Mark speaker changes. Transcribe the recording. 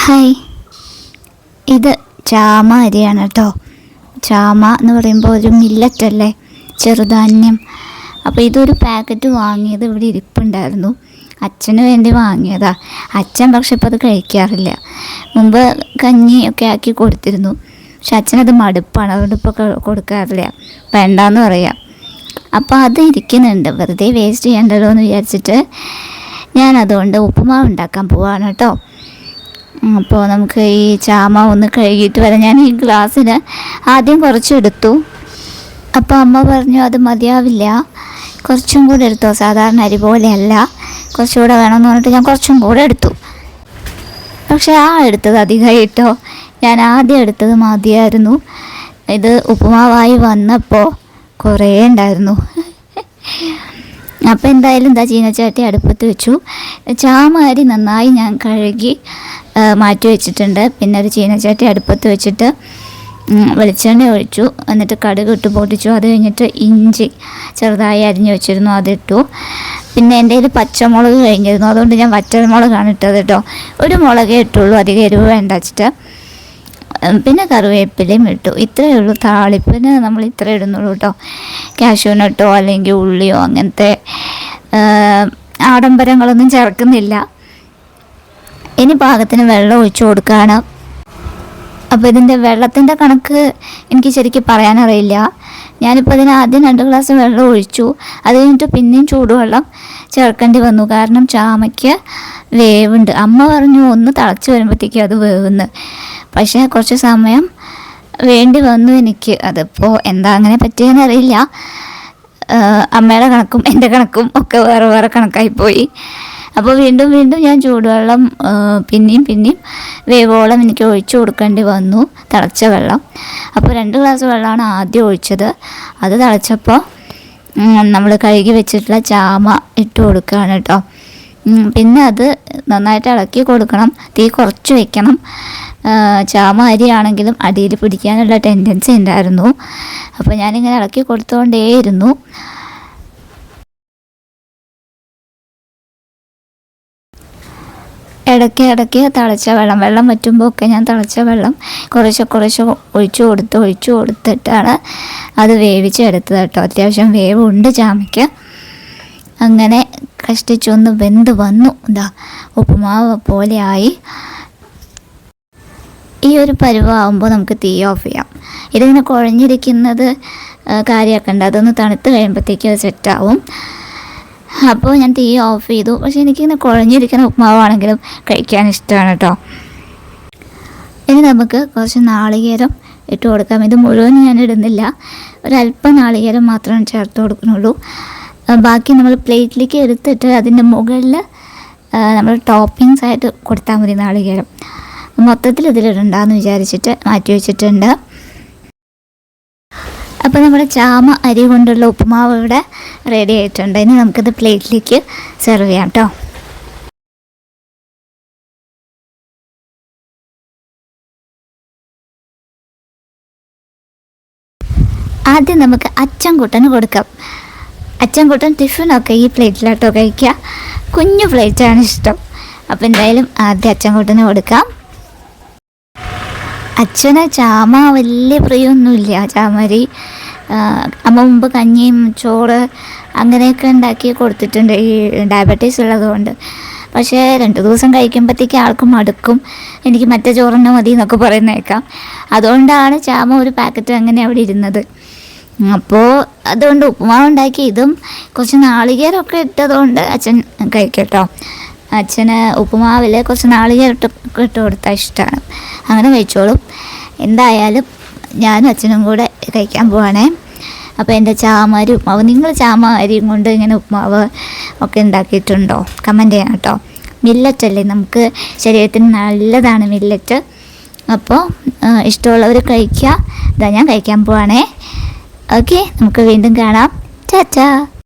Speaker 1: Hi, ഇത് ചാമ അരിയാണ് കേട്ടോ. ചാമ എന്ന് പറയുമ്പോൾ ഒരു മില്ലറ്റല്ലേ, ചെറുധാന്യം. അപ്പോൾ ഇതൊരു പാക്കറ്റ് വാങ്ങിയത് ഇവിടെ ഇരിപ്പുണ്ടായിരുന്നു. അച്ഛന് വേണ്ടി വാങ്ങിയതാ. അച്ഛൻ പക്ഷെ ഇപ്പോൾ അത് കഴിക്കാറില്ല. മുമ്പ് കഞ്ഞി ഒക്കെ ആക്കി കൊടുത്തിരുന്നു, പക്ഷെ അച്ഛനത് മടുപ്പാണ്, അതുകൊണ്ട് ഇപ്പോൾ കൊടുക്കാറില്ല, വേണ്ടാന്ന് പറയാം. അപ്പോൾ അത് ഇരിക്കുന്നുണ്ട്, വെറുതെ വേസ്റ്റ് ചെയ്യണ്ടല്ലോ എന്ന് വിചാരിച്ചിട്ട് ഞാൻ അതുകൊണ്ട് ഉപ്പുമാവ് ഉണ്ടാക്കാൻ പോവാണ് കേട്ടോ. അപ്പോൾ നമുക്ക് ഈ ചാമ ഒന്ന് കഴുകിയിട്ട് വരാം. ഞാൻ ഈ ഗ്ലാസ്സിന് ആദ്യം കുറച്ചെടുത്തു. അപ്പോൾ അമ്മ പറഞ്ഞു അത് മതിയാവില്ല, കുറച്ചും കൂടെ എടുത്തോ, സാധാരണ അരി പോലെയല്ല, കുറച്ചുകൂടെ വേണമെന്ന് പറഞ്ഞിട്ട് ഞാൻ കുറച്ചും കൂടെ എടുത്തു. പക്ഷേ എടുത്തത് അധികമായിട്ടോ. ഞാൻ ആദ്യം എടുത്തത് മതിയായിരുന്നു. ഇത് ഉപ്പുമാവായി വന്നപ്പോൾ കുറേ ഉണ്ടായിരുന്നു. അപ്പോൾ എന്തായാലും ചീനച്ചട്ടി അടുപ്പത്ത് വെച്ചു. ചാമ അരി നന്നായി ഞാൻ കഴുകി മാറ്റി വെച്ചിട്ടുണ്ട്. പിന്നെ ഒരു ചീനച്ചട്ടി അടുപ്പത്ത് വെച്ചിട്ട് വെളിച്ചെണ്ണ ഒഴിച്ചു, എന്നിട്ട് കടുക് ഇട്ട് പൊട്ടിച്ചു. അത് കഴിഞ്ഞിട്ട് ഇഞ്ചി ചെറുതായി അരിഞ്ഞു വെച്ചിരുന്നു, അതിട്ടു. പിന്നെ എൻ്റെ കയ്യിൽ പച്ചമുളക് കഴിഞ്ഞിരുന്നു, അതുകൊണ്ട് ഞാൻ വറ്റൽമുളകാണ് ഇട്ടത് കേട്ടോ. ഒരു മുളകേ ഇട്ടുള്ളൂ, അധികം എരിവ് വേണ്ട വെച്ചിട്ട്. പിന്നെ കറിവേപ്പിലയും ഇട്ടു. ഇത്രയേ ഉള്ളൂ താളിപ്പിന്, നമ്മൾ ഇത്ര ഇടുന്നുള്ളൂ കേട്ടോ. കാഷ്യൂനട്ടോ അല്ലെങ്കിൽ ഉള്ളിയോ അങ്ങനത്തെ ആഡംബരങ്ങളൊന്നും ചേർക്കുന്നില്ല. ഇനി പാകത്തിന് വെള്ളം ഒഴിച്ചു കൊടുക്കുകയാണ്. അപ്പോൾ ഇതിൻ്റെ വെള്ളത്തിൻ്റെ കണക്ക് എനിക്ക് ശരിക്കും പറയാനറിയില്ല. ഞാനിപ്പോൾ ഇതിന് ആദ്യം 2 ഗ്ലാസ് വെള്ളം ഒഴിച്ചു. അത് കഴിഞ്ഞിട്ട് പിന്നെയും ചൂടുവെള്ളം ചേർക്കേണ്ടി വന്നു, കാരണം ചാമയ്ക്ക് വേവുണ്ട്. അമ്മ പറഞ്ഞു ഒന്ന് തിളച്ച് വരുമ്പോഴത്തേക്കും അത് വേവുന്നു, പക്ഷേ കുറച്ച് സമയം വേണ്ടി വന്നു എനിക്ക്. അതിപ്പോൾ എന്താ അങ്ങനെ പറ്റിയെന്നറിയില്ല. അമ്മയുടെ കണക്കും എൻ്റെ കണക്കും ഒക്കെ വേറെ വേറെ കണക്കായിപ്പോയി. അപ്പോൾ വീണ്ടും ഞാൻ ചൂടുവെള്ളം പിന്നെയും വേവോളം എനിക്ക് ഒഴിച്ചു കൊടുക്കേണ്ടി വന്നു, തിളച്ച വെള്ളം. അപ്പോൾ 2 ഗ്ലാസ് വെള്ളമാണ് ആദ്യം ഒഴിച്ചത്. അത് തിളച്ചപ്പോൾ നമ്മൾ കഴുകി വെച്ചിട്ടുള്ള ചാമ ഇട്ട് കൊടുക്കുകയാണ് കേട്ടോ. പിന്നെ അത് നന്നായിട്ട് ഇളക്കി കൊടുക്കണം, തീ കുറച്ച് വെക്കണം. ചാമ അരിയാണെങ്കിലും അടിയിൽ പിടിക്കാനുള്ള ടെൻഡൻസി ഉണ്ടായിരുന്നു. അപ്പോൾ ഞാനിങ്ങനെ ഇളക്കി കൊടുത്തുകൊണ്ടേയിരുന്നു. ഇടയ്ക്ക് തിളച്ച വെള്ളം വറ്റുമ്പോൾ ഒക്കെ ഞാൻ തിളച്ച വെള്ളം കുറേശ്ശെ ഒഴിച്ചു കൊടുത്തിട്ടാണ് അത് വേവിച്ചെടുത്തത് കേട്ടോ. അത്യാവശ്യം വേവുണ്ട് ചാമയ്ക്ക്. അങ്ങനെ കഷ്ടിച്ചൊന്ന് വെന്ത് വന്നു. ഉപ്പുമാവ് പോലെ ആയി. ഈ ഒരു പരുവാകുമ്പോൾ നമുക്ക് തീ ഓഫ് ചെയ്യാം. ഇതിങ്ങനെ കുഴഞ്ഞിരിക്കുന്നത് കാര്യമാക്കണ്ട, അതൊന്ന് തണുത്ത് കഴിയുമ്പോഴത്തേക്കും അത് സെറ്റാവും. അപ്പോൾ ഞാൻ തീ ഓഫ് ചെയ്തു. പക്ഷേ എനിക്കിങ്ങനെ കുഴഞ്ഞിരിക്കുന്ന ഉപ്പുമാവാണെങ്കിലും കഴിക്കാൻ ഇഷ്ടമാണ് കേട്ടോ. ഇനി നമുക്ക് കുറച്ച് നാളികേരം ഇട്ട് കൊടുക്കാം. ഇത് മുഴുവൻ ഞാൻ ഇടുന്നില്ല, ഒരല്പം നാളികേരം മാത്രമേ ചേർത്ത് കൊടുക്കുന്നുള്ളൂ. ബാക്കി നമ്മൾ പ്ലേറ്റിലേക്ക് എടുത്തിട്ട് അതിൻ്റെ മുകളിൽ നമ്മൾ ടോപ്പിങ്സ് ആയിട്ട് കൊടുത്താൽ മതി നാളികേരം. മൊത്തത്തിൽ ഇതിലിടണ്ടെന്ന് വിചാരിച്ചിട്ട് മാറ്റി വെച്ചിട്ടുണ്ട്. അപ്പോൾ നമ്മുടെ ചാമ അരി കൊണ്ടുള്ള ഉപ്പുമാവ് ഇവിടെ റെഡി ആയിട്ടുണ്ട്. ഇനി നമുക്കിത് പ്ലേറ്റിലേക്ക് സെർവ് ചെയ്യാം കേട്ടോ. ആദ്യം നമുക്ക് അച്ചൻകുട്ടന് കൊടുക്കാം. അച്ചൻകുട്ടൻ ടിഫിനൊക്കെ ഈ പ്ലേറ്റിലാട്ടോ കഴിക്കുക, കുഞ്ഞു പ്ലേറ്റാണ് ഇഷ്ടം. അപ്പോൾ എന്തായാലും ആദ്യം അച്ചൻകുട്ടന് കൊടുക്കാം. അച്ഛന് ചാമ വലിയ പ്രിയമൊന്നുമില്ല, ചാമരി. അമ്മ മുമ്പ് കഞ്ഞിയും ചോറ് അങ്ങനെയൊക്കെ ഉണ്ടാക്കി കൊടുത്തിട്ടുണ്ട്, ഈ ഡയബറ്റീസ് ഉള്ളതുകൊണ്ട്. പക്ഷേ 2 ദിവസം കഴിക്കുമ്പോഴത്തേക്ക് ആൾക്ക് മടുക്കും, എനിക്ക് മറ്റേ ചോറെന്നെ മതി എന്നൊക്കെ പറയുന്നേക്കാം. അതുകൊണ്ടാണ് ചാമ ഒരു പാക്കറ്റ് അങ്ങനെ അവിടെ ഇരുന്നത്. അപ്പോൾ അതുകൊണ്ട് ഉപ്പുമാവ് ഉണ്ടാക്കി. ഇതും കുറച്ച് നാളികേരമൊക്കെ ഇട്ടതുകൊണ്ട് അച്ഛൻ കഴിക്കട്ടോ. അച്ഛന് ഉപ്പുമാവിൽ കുറച്ച് നാളികേരം ഇട്ട് കൊടുത്താൽ ഇഷ്ടമാണ്, അങ്ങനെ കഴിച്ചോളും. എന്തായാലും ഞാനും അച്ഛനും കൂടെ കഴിക്കാൻ പോവാണേ. അപ്പോൾ എൻ്റെ ചാമ അരി ഉപ്പുമാവ്, നിങ്ങൾ ചാമ അരിയും കൊണ്ട് ഇങ്ങനെ ഉപ്പുമാവ് ഒക്കെ ഉണ്ടാക്കിയിട്ടുണ്ടോ? കമൻറ്റ് ചെയ്യാം കേട്ടോ. മില്ലറ്റല്ലേ, നമുക്ക് ശരീരത്തിന് നല്ലതാണ് മില്ലറ്റ്. അപ്പോൾ ഇഷ്ടമുള്ളവർ കഴിക്കുക. ഞാൻ കഴിക്കാൻ പോവാണേ. ഓക്കെ, നമുക്ക് വീണ്ടും കാണാം. ടാറ്റാ.